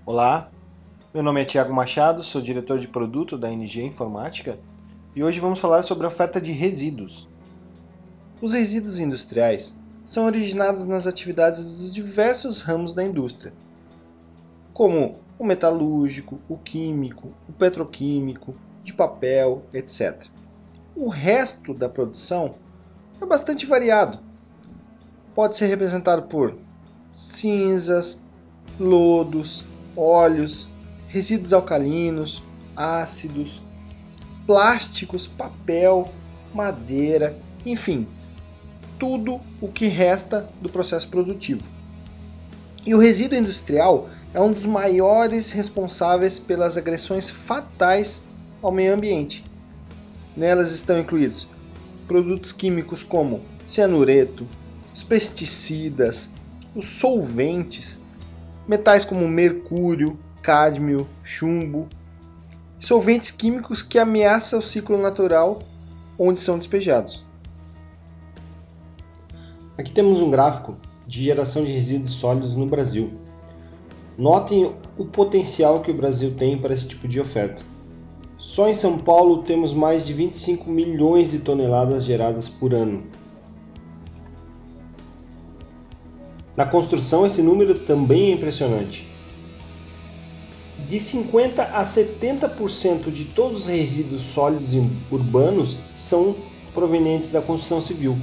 Olá, meu nome é Thiago Machado, sou diretor de produto da NG Informática e hoje vamos falar sobre a oferta de resíduos. Os resíduos industriais são originados nas atividades dos diversos ramos da indústria, como o metalúrgico, o químico, o petroquímico, de papel, etc. O resto da produção é bastante variado. Pode ser representado por cinzas, lodos, óleos, resíduos alcalinos, ácidos, plásticos, papel, madeira, enfim, tudo o que resta do processo produtivo. E o resíduo industrial é um dos maiores responsáveis pelas agressões fatais ao meio ambiente. Nelas estão incluídos produtos químicos como cianureto, os pesticidas, os solventes, metais como mercúrio, cádmio, chumbo, solventes químicos que ameaçam o ciclo natural onde são despejados. Aqui temos um gráfico de geração de resíduos sólidos no Brasil. Notem o potencial que o Brasil tem para esse tipo de oferta. Só em São Paulo temos mais de 25 milhões de toneladas geradas por ano. Na construção, esse número também é impressionante. De 50% a 70% de todos os resíduos sólidos urbanos são provenientes da construção civil.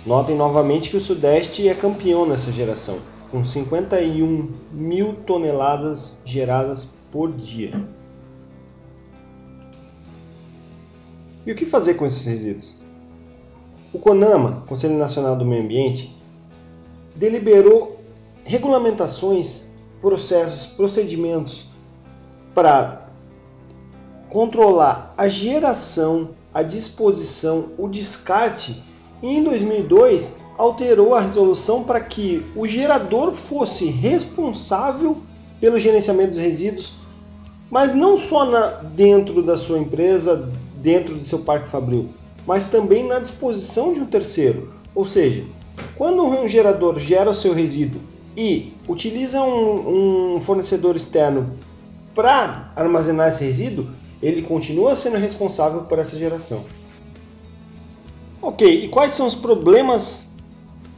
Notem novamente que o Sudeste é campeão nessa geração, com 51 mil toneladas geradas por dia. E o que fazer com esses resíduos? O CONAMA, Conselho Nacional do Meio Ambiente, deliberou regulamentações, processos, procedimentos para controlar a geração, a disposição, o descarte, e em 2002 alterou a resolução para que o gerador fosse responsável pelo gerenciamento dos resíduos, mas não só dentro da sua empresa, dentro do seu parque fabril, mas também na disposição de um terceiro. Ou seja, quando um gerador gera o seu resíduo e utiliza um fornecedor externo para armazenar esse resíduo, ele continua sendo responsável por essa geração. Ok, e quais são os problemas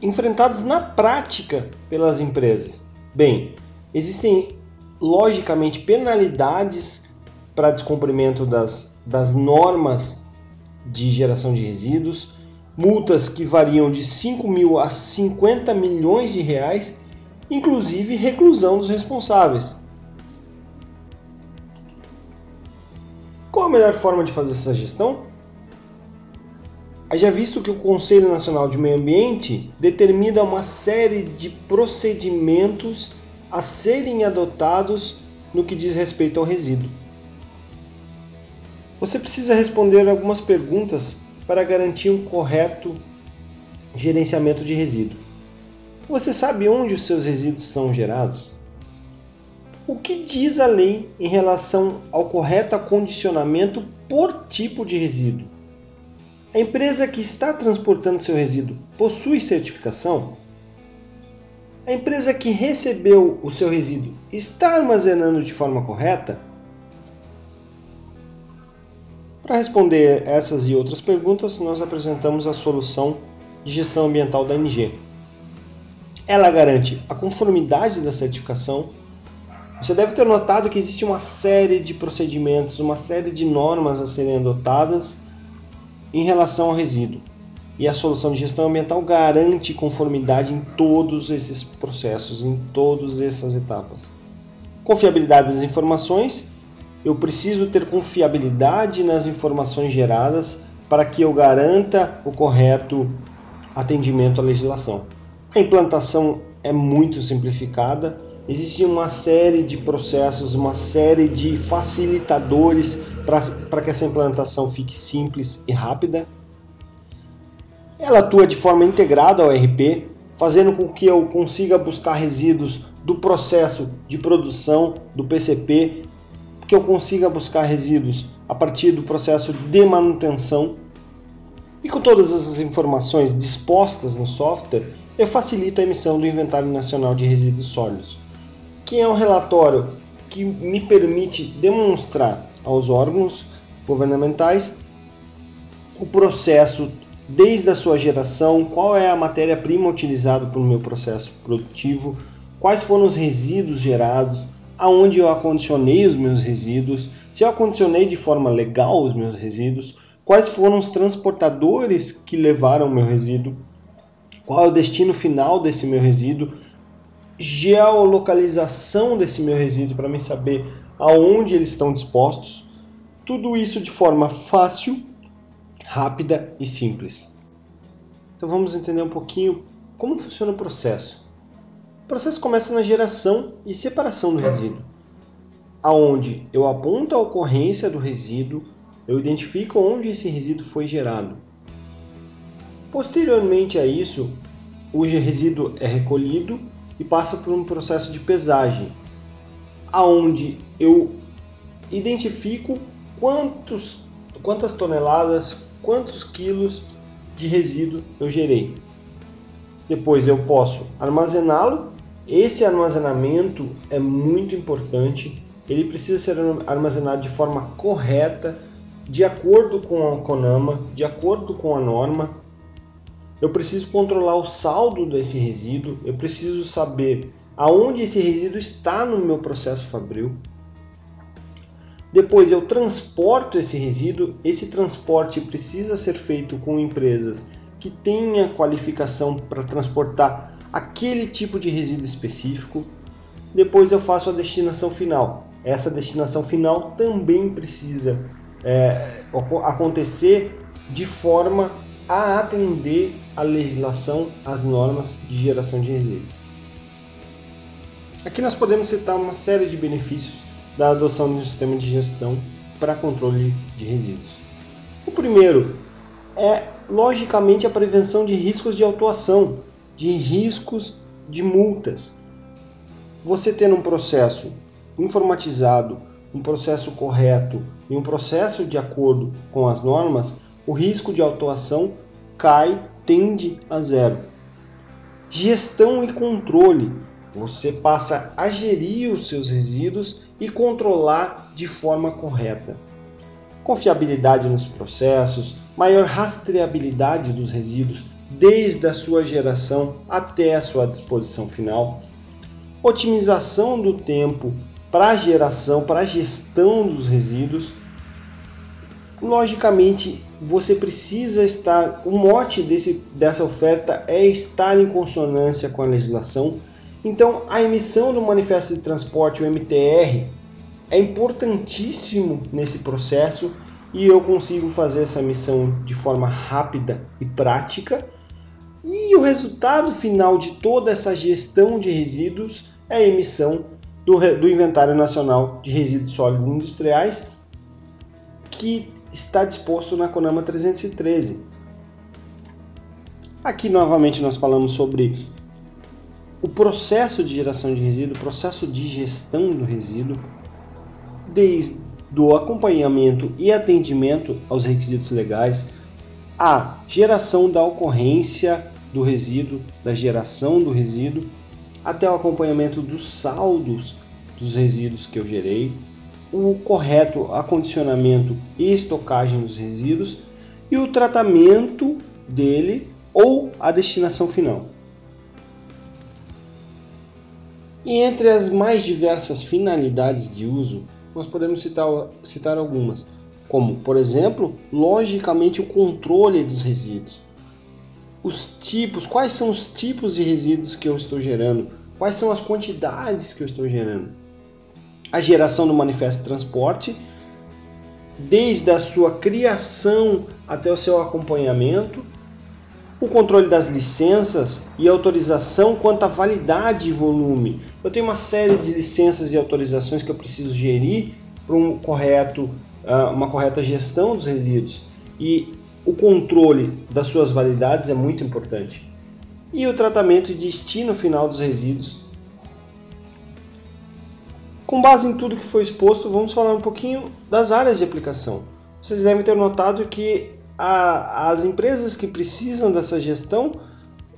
enfrentados na prática pelas empresas? Bem, existem logicamente penalidades para descumprimento das normas de geração de resíduos, multas que variam de 5 mil a 50 milhões de reais, inclusive reclusão dos responsáveis. Qual a melhor forma de fazer essa gestão? Haja visto que o Conselho Nacional de Meio Ambiente determina uma série de procedimentos a serem adotados no que diz respeito ao resíduo. Você precisa responder algumas perguntas para garantir um correto gerenciamento de resíduo. Você sabe onde os seus resíduos são gerados? O que diz a lei em relação ao correto acondicionamento por tipo de resíduo? A empresa que está transportando seu resíduo possui certificação? A empresa que recebeu o seu resíduo está armazenando de forma correta? Para responder essas e outras perguntas, nós apresentamos a solução de gestão ambiental da NG. Ela garante a conformidade da certificação. Você deve ter notado que existe uma série de procedimentos, uma série de normas a serem adotadas em relação ao resíduo. E a solução de gestão ambiental garante conformidade em todos esses processos, em todas essas etapas. Confiabilidade das informações. Eu preciso ter confiabilidade nas informações geradas para que eu garanta o correto atendimento à legislação. A implantação é muito simplificada. Existe uma série de processos, uma série de facilitadores para que essa implantação fique simples e rápida. Ela atua de forma integrada ao ERP, fazendo com que eu consiga buscar resíduos do processo de produção do PCP, que eu consiga buscar resíduos a partir do processo de manutenção. E com todas essas informações dispostas no software, eu facilito a emissão do Inventário Nacional de Resíduos Sólidos, Aqui é um relatório que me permite demonstrar aos órgãos governamentais o processo desde a sua geração, qual é a matéria-prima utilizada para o meu processo produtivo, quais foram os resíduos gerados, aonde eu acondicionei os meus resíduos, se eu acondicionei de forma legal os meus resíduos, quais foram os transportadores que levaram o meu resíduo, qual é o destino final desse meu resíduo, geolocalização desse meu resíduo para mim saber aonde eles estão dispostos. Tudo isso de forma fácil, rápida e simples. Então vamos entender um pouquinho como funciona o processo. O processo começa na geração e separação do resíduo, aonde eu aponto a ocorrência do resíduo, eu identifico onde esse resíduo foi gerado. Posteriormente a isso, o resíduo é recolhido e passa por um processo de pesagem, aonde eu identifico quantas toneladas, quantos quilos de resíduo eu gerei. Depois eu posso armazená-lo. Esse armazenamento é muito importante. Ele precisa ser armazenado de forma correta, de acordo com a CONAMA, de acordo com a norma. Eu preciso controlar o saldo desse resíduo. Eu preciso saber aonde esse resíduo está no meu processo fabril. Depois eu transporto esse resíduo. Esse transporte precisa ser feito com empresas que tenham qualificação para transportar aquele tipo de resíduo específico. Depois eu faço a destinação final. Essa destinação final também precisa acontecer de forma a atender a legislação, as normas de geração de resíduo. Aqui nós podemos citar uma série de benefícios da adoção de um sistema de gestão para controle de resíduos. O primeiro é, logicamente, a prevenção de riscos de autuação, de riscos de multas. Você tendo um processo informatizado, um processo correto e um processo de acordo com as normas, o risco de autuação tende a zero. Gestão e controle. Você passa a gerir os seus resíduos e controlar de forma correta. Confiabilidade nos processos, maior rastreabilidade dos resíduos desde a sua geração até a sua disposição final, otimização do tempo para a geração, para a gestão dos resíduos. Logicamente, você precisa estar, o mote dessa oferta é estar em consonância com a legislação. Então, a emissão do Manifesto de Transporte, o MTR, é importantíssimo nesse processo e eu consigo fazer essa emissão de forma rápida e prática. E o resultado final de toda essa gestão de resíduos é a emissão do Inventário Nacional de Resíduos Sólidos Industriais, que está disposto na CONAMA 313. Aqui novamente nós falamos sobre o processo de geração de resíduo, o processo de gestão do resíduo, desde o acompanhamento e atendimento aos requisitos legais, a geração da ocorrência do resíduo, da geração do resíduo, até o acompanhamento dos saldos dos resíduos que eu gerei, o correto acondicionamento e estocagem dos resíduos e o tratamento dele ou a destinação final. E entre as mais diversas finalidades de uso, nós podemos citar algumas, como, por exemplo, logicamente o controle dos resíduos. Os tipos, quais são os tipos de resíduos que eu estou gerando? Quais são as quantidades que eu estou gerando? A geração do manifesto de transporte, desde a sua criação até o seu acompanhamento, o controle das licenças e autorização quanto à validade e volume. Eu tenho uma série de licenças e autorizações que eu preciso gerir para uma correta gestão dos resíduos. E o controle das suas validades é muito importante. E o tratamento e destino final dos resíduos. Com base em tudo que foi exposto, vamos falar um pouquinho das áreas de aplicação. Vocês devem ter notado que as empresas que precisam dessa gestão,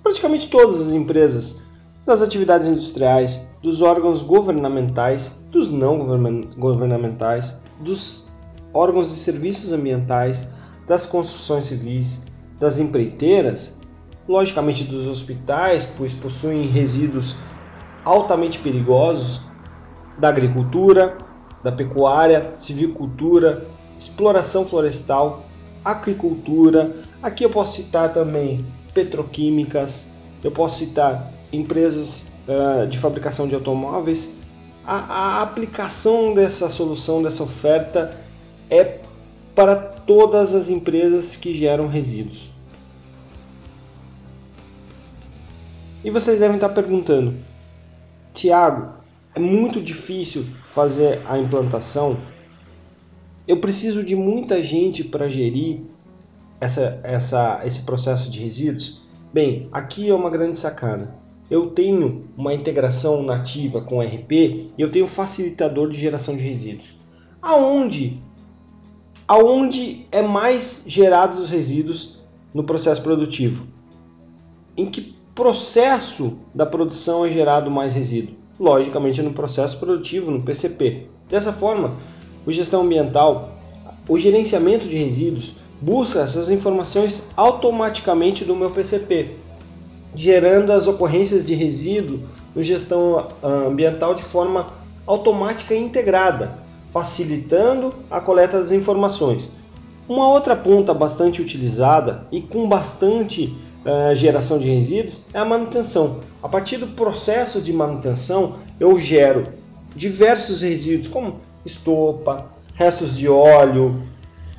praticamente todas as empresas das atividades industriais, dos órgãos governamentais, dos não governamentais, dos órgãos de serviços ambientais, das construções civis, das empreiteiras, logicamente dos hospitais, pois possuem resíduos altamente perigosos, da agricultura, da pecuária, silvicultura, exploração florestal, aquicultura. Aqui eu posso citar também petroquímicas, eu posso citar empresas de fabricação de automóveis. A aplicação dessa solução, dessa oferta, é para todas as empresas que geram resíduos. E vocês devem estar perguntando: Tiago, é muito difícil fazer a implantação? Eu preciso de muita gente para gerir esse processo de resíduos? Bem, aqui é uma grande sacada. Eu tenho uma integração nativa com o ERP e eu tenho um facilitador de geração de resíduos. Aonde é mais gerados os resíduos no processo produtivo? Em que processo da produção é gerado mais resíduo? Logicamente no processo produtivo, no PCP. Dessa forma, o gestão ambiental, o gerenciamento de resíduos, busca essas informações automaticamente do meu PCP, gerando as ocorrências de resíduo no gestão ambiental de forma automática e integrada, facilitando a coleta das informações. Uma outra ponta bastante utilizada e com bastante geração de resíduos é a manutenção. A partir do processo de manutenção, eu gero diversos resíduos, como estopa, restos de óleo,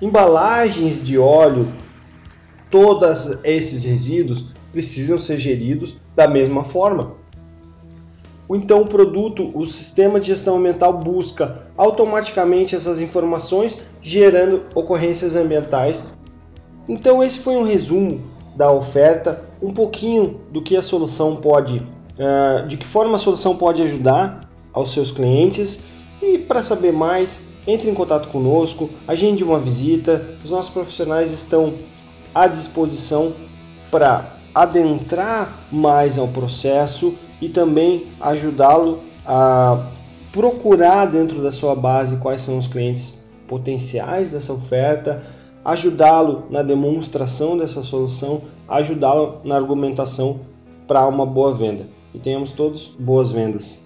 embalagens de óleo. Todos esses resíduos precisam ser geridos da mesma forma. Então o sistema de gestão ambiental busca automaticamente essas informações, gerando ocorrências ambientais. Então esse foi um resumo da oferta, um pouquinho do que a solução pode, de que forma a solução pode ajudar aos seus clientes. E para saber mais, entre em contato conosco, agende uma visita. Os nossos profissionais estão à disposição para adentrar mais ao processo e também ajudá-lo a procurar dentro da sua base quais são os clientes potenciais dessa oferta, ajudá-lo na demonstração dessa solução, ajudá-lo na argumentação para uma boa venda. E tenhamos todos boas vendas.